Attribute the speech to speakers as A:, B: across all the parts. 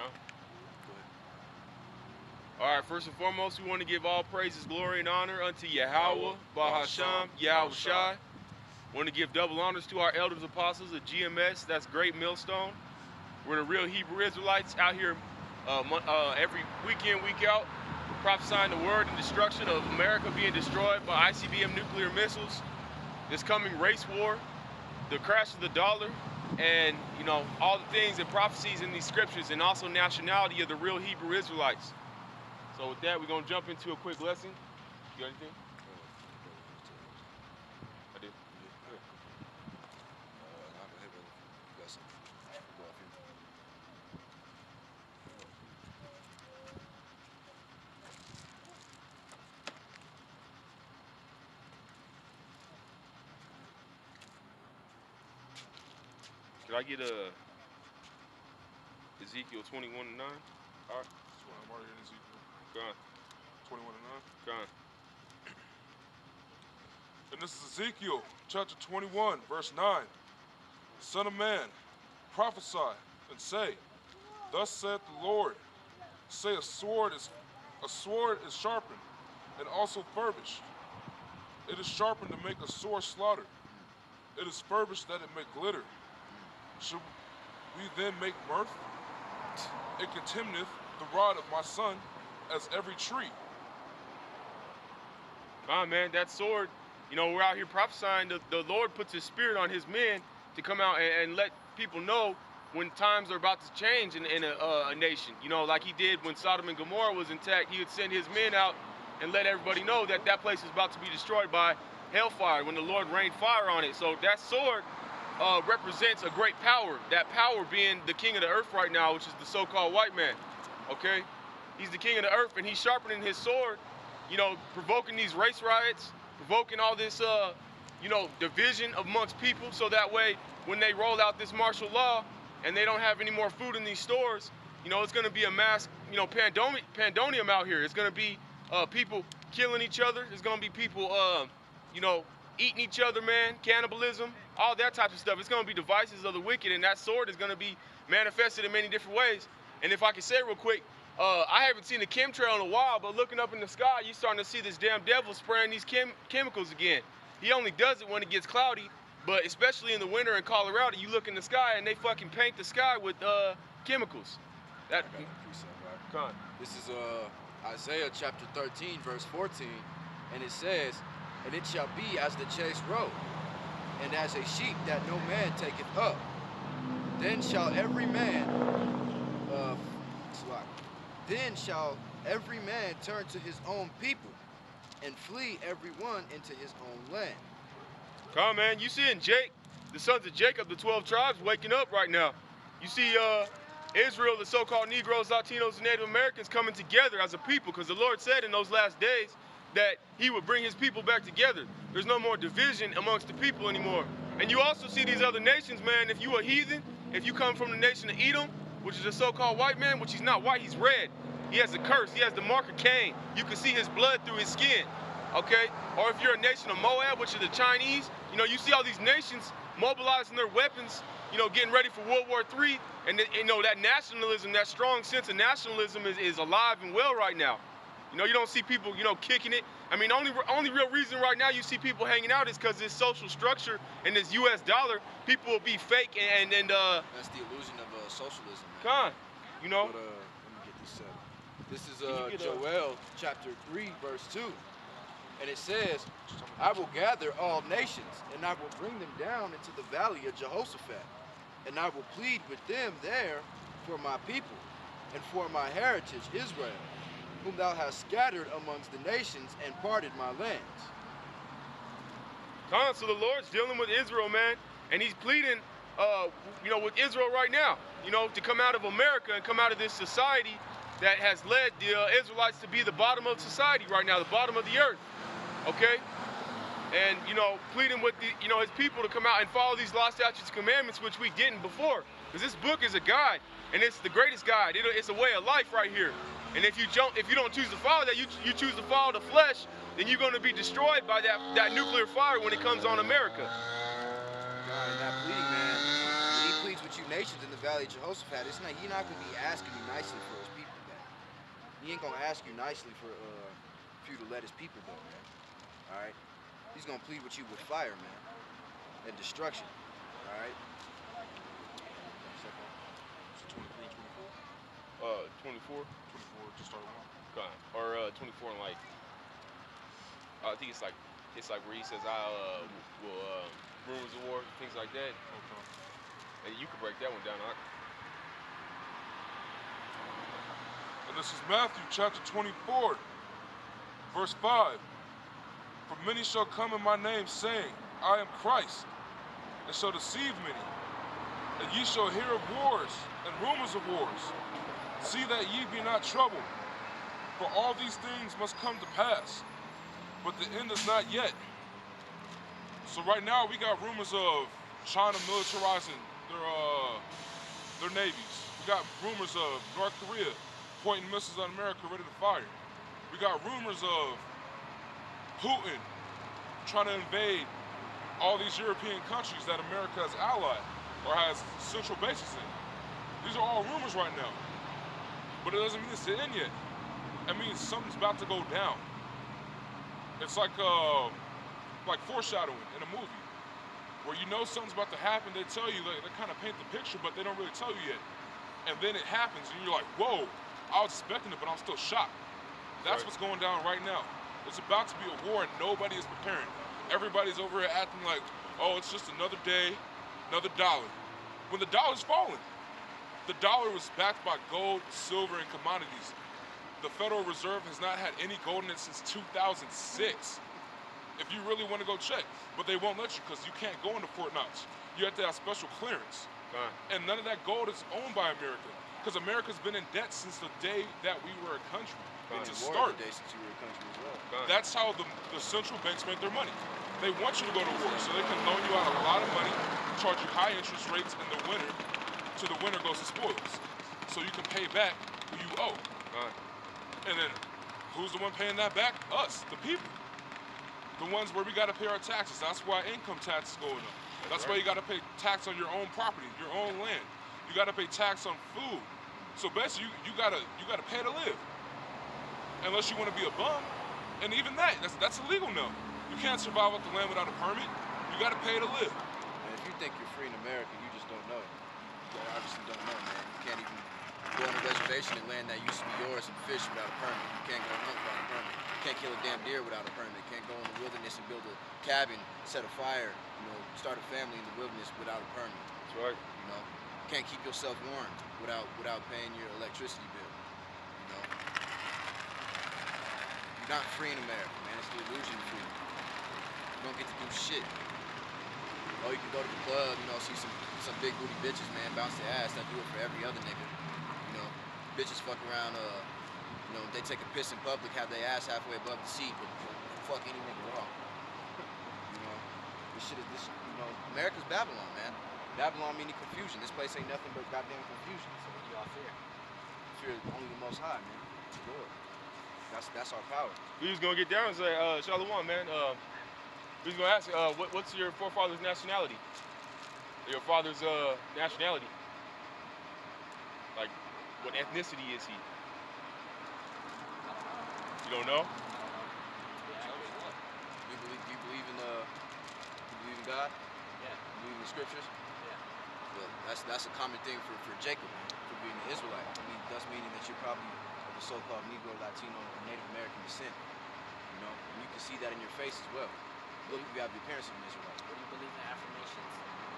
A: Go ahead. All right, first and foremost, we want to give all praises, glory, and honor unto Yahawah, bahasham, Yahawashi. Want to give double honors to our elders apostles of GMS, that's Great Millstone. We're the real Hebrew Israelites out here every week in, week out, prophesying the word and destruction of America being destroyed by ICBM nuclear missiles, this coming race war, the crash of the dollar, and all the things and prophecies in these scriptures, and also nationality of the real Hebrew Israelites. So with that, we're going to jump into a quick lesson. You got anything? I did. Yeah.
B: I'll go ahead, brother. You got something? Go off here.
A: Could I get Ezekiel 21 and 9? All right.
C: I'm already in Ezekiel.
A: Go on.
C: 21 and 9.
A: Go on.
C: And this is Ezekiel chapter 21, verse 9. Son of man, prophesy and say, thus saith the Lord, say a sword is sharpened and also furbished. It is sharpened to make a sore slaughter. It is furbished that it may glitter. Should we then make mirth? It contemneth the rod of my son as every tree.
A: Man, that sword, we're out here prophesying. The Lord puts his spirit on his men to come out and let people know when times are about to change in a nation. Like he did when Sodom and Gomorrah was intact, he would send his men out and let everybody know that that place is about to be destroyed by hellfire when the Lord rained fire on it. So that sword represents a great power, that power being the king of the earth right now, which is the so-called white man, okay? He's the king of the earth, and he's sharpening his sword, provoking these race riots, provoking all this, division amongst people, so that way, when they roll out this martial law and they don't have any more food in these stores, it's going to be a mass, pandemonium out here. It's going to be people killing each other. It's going to be people, eating each other, man, cannibalism, all that type of stuff. It's going to be devices of the wicked, and that sword is going to be manifested in many different ways. And if I can say real quick, I haven't seen a chemtrail in a while, but looking up in the sky, you're starting to see this damn devil spraying these chemicals again. He only does it when it gets cloudy, but especially in the winter in Colorado, you look in the sky and they fucking paint the sky with chemicals. That.
B: This is Isaiah chapter 13, verse 14, and it says, and it shall be as the chase road, and as a sheep that no man taketh up. Then shall every man turn to his own people, and flee every one into his own land.
A: Come, man, you seeing the sons of Jacob, the 12 tribes, waking up right now. You see Israel, the so-called Negroes, Latinos, and Native Americans coming together as a people, because the Lord said in those last days that he would bring his people back together. There's no more division amongst the people anymore. And you also see these other nations, man. If you a heathen, if you come from the nation of Edom, which is a so-called white man, which he's not white, he's red. He has a curse. He has the mark of Cain. You can see his blood through his skin, okay? Or if you're a nation of Moab, which is the Chinese, you see all these nations mobilizing their weapons, getting ready for World War III. And, that nationalism, that strong sense of nationalism is alive and well right now. You don't see people, kicking it. I mean, only real reason right now you see people hanging out is because this social structure and this U.S. dollar, people will be fake and
B: that's the illusion of socialism, man.
A: But,
B: let me get this set. This is Joel chapter 3, verse 2. And it says, I will gather all nations, and I will bring them down into the valley of Jehoshaphat, and I will plead with them there for my people, and for my heritage Israel, whom thou hast scattered amongst the nations and parted my lands.
A: So the Lord's dealing with Israel, man, and he's pleading, with Israel right now, to come out of America and come out of this society that has led the Israelites to be the bottom of society right now, the bottom of the earth, okay? And, pleading with his people to come out and follow these law, statutes, commandments, which we didn't before. Because this book is a guide, and it's the greatest guide. It's a way of life right here. And if you don't choose to follow that, you choose to follow the flesh, then you're going to be destroyed by that nuclear fire when it comes on America.
B: God, and that pleading, man, he pleads with you nations in the valley of Jehoshaphat, he's not gonna be asking you nicely for his people back. He ain't gonna ask you nicely for you to let his people go, man. All right. He's gonna plead with you with fire, man, and destruction. All right.
A: 24.
C: 24 to start one.
A: God. Or 24 and like. I think it's like where he says will rumors of war, things like that.
C: Okay.
A: And you can break that one down.
C: And this is Matthew chapter 24, verse 5. For many shall come in my name, saying, I am Christ, and shall deceive many. And ye shall hear of wars and rumors of wars. See that ye be not troubled, for all these things must come to pass, but the end is not yet. So right now we got rumors of China militarizing their navies. We got rumors of North Korea pointing missiles at America ready to fire. We got rumors of Putin trying to invade all these European countries that America has allied or has central bases in. These are all rumors right now. But it doesn't mean it's the end yet. It means something's about to go down. It's like foreshadowing in a movie, where you know something's about to happen. They tell you, they kind of paint the picture, but they don't really tell you yet. And then it happens, and you're like, whoa, I was expecting it, but I'm still shocked. That's what's going down right now. It's about to be a war, and nobody is preparing. Everybody's over here acting like, oh, it's just another day, another dollar. When the dollar's falling. The dollar was backed by gold, silver, and commodities. The Federal Reserve has not had any gold in it since 2006. If you really want to go check. But they won't let you because you can't go into Fort Knox. You have to have special clearance. And none of that gold is owned by America. Because America's been in debt since the day that we were a country.
B: Been in war the day since you were a country as well.
C: That's how the central banks make their money. They want you to go to war so they can loan you out a lot of money, charge you high interest rates in the winter, till the winter goes to spoils. So you can pay back who you owe. And then who's the one paying that back? Us, the people. The ones where we gotta pay our taxes. That's why income tax is going up. That's why you gotta pay tax on your own property, your own land. You gotta pay tax on food. So basically you gotta pay to live. Unless you wanna be a bum. And even that's illegal now. You can't survive off the land without a permit. You gotta pay to live.
B: And if you think you're free in America, you just don't know. You obviously don't know, man. You can't even go on a reservation and land that used to be yours and fish without a permit. You can't go hunt without a permit. You can't kill a damn deer without a permit. You can't go in the wilderness and build a cabin, set a fire, start a family in the wilderness without a permit.
A: That's right.
B: You can't keep yourself warm without paying your electricity bill. You're not free in America, man. It's the illusion of freedom. You don't get to do shit. Oh, you can go to the club, see some big booty bitches, man, bounce their ass. I do it for every other nigga. Bitches fuck around, they take a piss in public, have their ass halfway above the seat, but fuck any nigga wrong. This shit is America's Babylon, man. Babylon meaning confusion. This place ain't nothing but goddamn confusion. So what do y'all fear? Fear only the Most High, man. Lord. That's our power.
A: We was gonna get down and say, Shalom, man. We was gonna ask, what's your forefather's nationality? Your father's nationality? Like, what ethnicity is he? You don't know?
B: You believe in God? Yeah. You believe in the scriptures? Yeah. Well, that's a common thing for Jacob, for being an Israelite. Thus meaning that you're probably of the so-called Negro, Latino, or Native American descent. And you can see that in your face as well. Look, you have the appearance of an Israelite.
D: What do you believe in affirmations?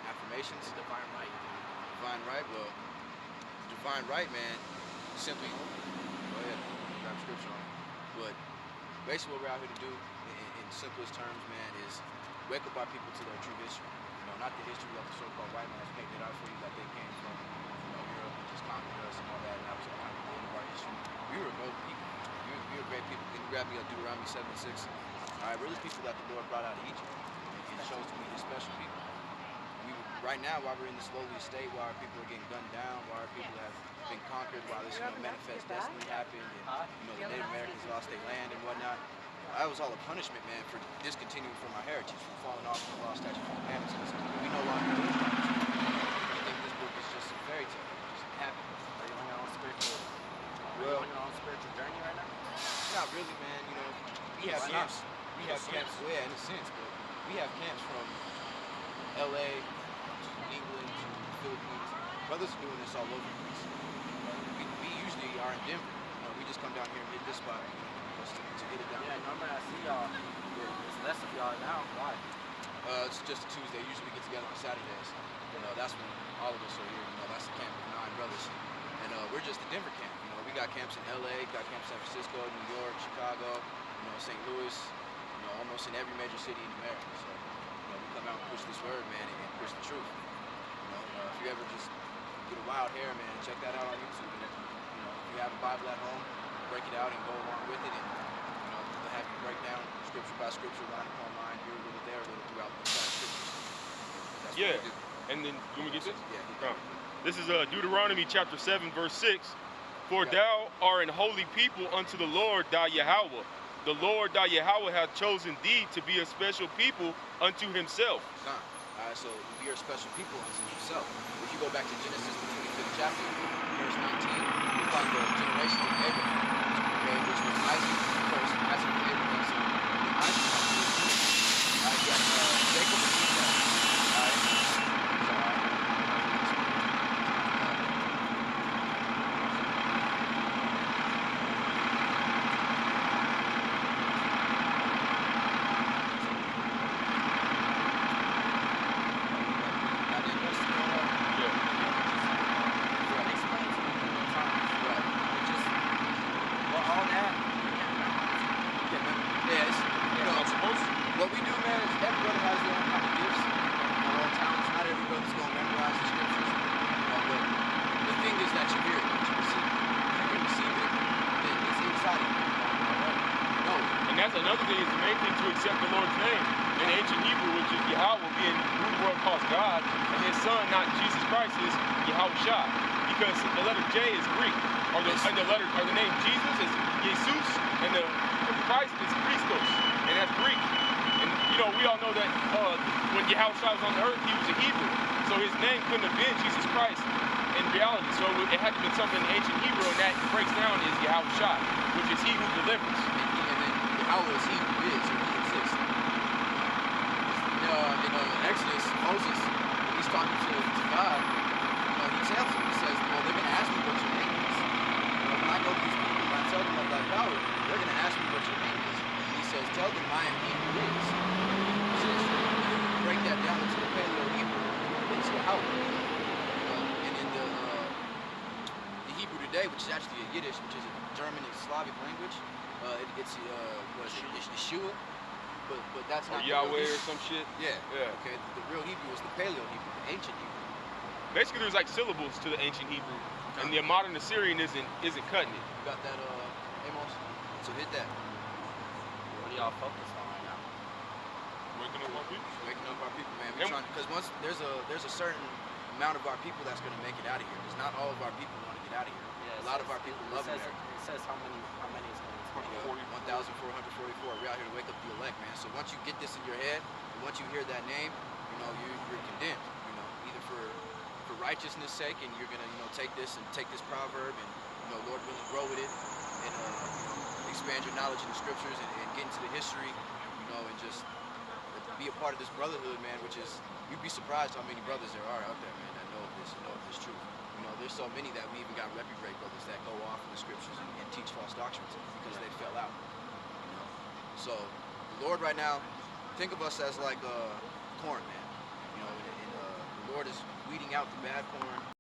B: Affirmations?
D: Divine right.
B: Divine right? Well, divine right, man, simply, go ahead, grab scripture on it. But basically what we're out here to do, in simplest terms, man, is wake up our people to their true history. Not the history that the so-called white man has painted out for you, that they came from, Europe and just conquered us and all that, and that was kind of the end of our history. We were a great people. We were great people. Can you grab me a Deuteronomy 7:6? All right, we're the people that the Lord brought out of Egypt and chose to be His special people. Right now, while we're in this lowly state, while our people are getting gunned down, while our people have been conquered, while this manifest destiny happened, and the Native Americans lost their land and whatnot, that was all a punishment, man, for discontinuing from our heritage, from falling off from the law, statutes, and commandments. We no longer do it. I think this book is just have camps, well, yeah, in a sense, but we have camps from LA to England to the Philippines. Brothers are doing this all over the place. We usually are in Denver. We just come down here and hit this spot just to get it down.
D: Yeah, normally I see y'all. It's less of y'all now. Why?
B: It's just a Tuesday. Usually we get together on Saturdays. That's when all of us are here. That's the camp of 9 brothers. And we're just the Denver camp. We got camps in LA, got camps in San Francisco, New York, Chicago, St. Louis, almost in every major city in America. So, we come out and push this word, man, and push the truth. If you ever just get a wild hair, man, check that out on YouTube. And if you have a Bible at home, break it out and go along with it, and they'll have you break down scripture by scripture, line upon line, here a little, there a little, throughout the entire scriptures. That's what we do.
A: And then you want me to get this?
B: Yeah.
A: This is Deuteronomy chapter 7, verse 6. For thou art an holy people unto the Lord thy Yahawah. The Lord thy Yahawah hath chosen thee to be a special people unto himself.
B: Alright, so we are special people unto himself. If you go back to Genesis, the 25th chapter, verse 19, you find the generation of Abraham, which was Isaac first. Isaac and Abraham, so Isaac had you got Jacob and Esau. Alright. What we do, man, is every brother has their own kind of gifts, their own talents. Not every brother's going to memorize the scriptures. But the thing is that you hear it, that you receive it. If you can receive it, then it's inside of you. You know it.
A: And that's another thing, is the main thing to accept the Lord's name in ancient Hebrew, which is Yahawah, being who the world calls God, and his son, not Jesus Christ, is Yahawashi. Because the letter J is Greek, or the name Jesus is Jesus, and the Christ is Christos, and that's Greek. And we all know that when Yahawashi was on the earth, he was a Hebrew, so his name couldn't have been Jesus Christ in reality. So it had to be something in ancient Hebrew, and that breaks down is Yahawashi, which is he who delivers.
B: And then Yahawah is he who is, or he exists. In Exodus, Moses, when he's talking to God, he tells him, he says, well, they're going to ask me what your name is. When I go to these people and I tell them about power, they're going to ask me what your name is. And he says, tell them I am he who is. Break that down into the Paleo-Hebrew, it's Yahawah. And in the Hebrew today, which is actually a Yiddish, which is a German and Slavic language, it's Yeshua. But that's not
A: Yahweh or some shit.
B: Yeah. Okay. The real Hebrew is the Paleo-Hebrew, the ancient Hebrew.
A: Basically, there's like syllables to the ancient Hebrew, and the modern Assyrian isn't cutting it.
B: You got that, Amos? So hit that.
D: What are y'all focused on right now?
C: Waking up our people.
B: Waking up our people, man. Because once there's a certain amount of our people that's going to make it out of here. Because not all of our people want to get out of here. Yeah, a lot of our people love America.
D: It says how many is going to take?
B: 1,444. We're out here to wake up the elect, man. So once you get this in your head, and once you hear that name, you're condemned. Either for righteousness' sake, and you're gonna take this proverb, and Lord willing, grow with it, and expand your knowledge in the scriptures, and get into the history, and just be a part of this brotherhood, man. Which is, you'd be surprised how many brothers there are out there, man, that know of this truth. There's so many that we even got reprobate brothers that go off in the scriptures and teach false doctrines because they fell out. So the Lord right now, think of us as like corn, man. And the Lord is weeding out the bad corn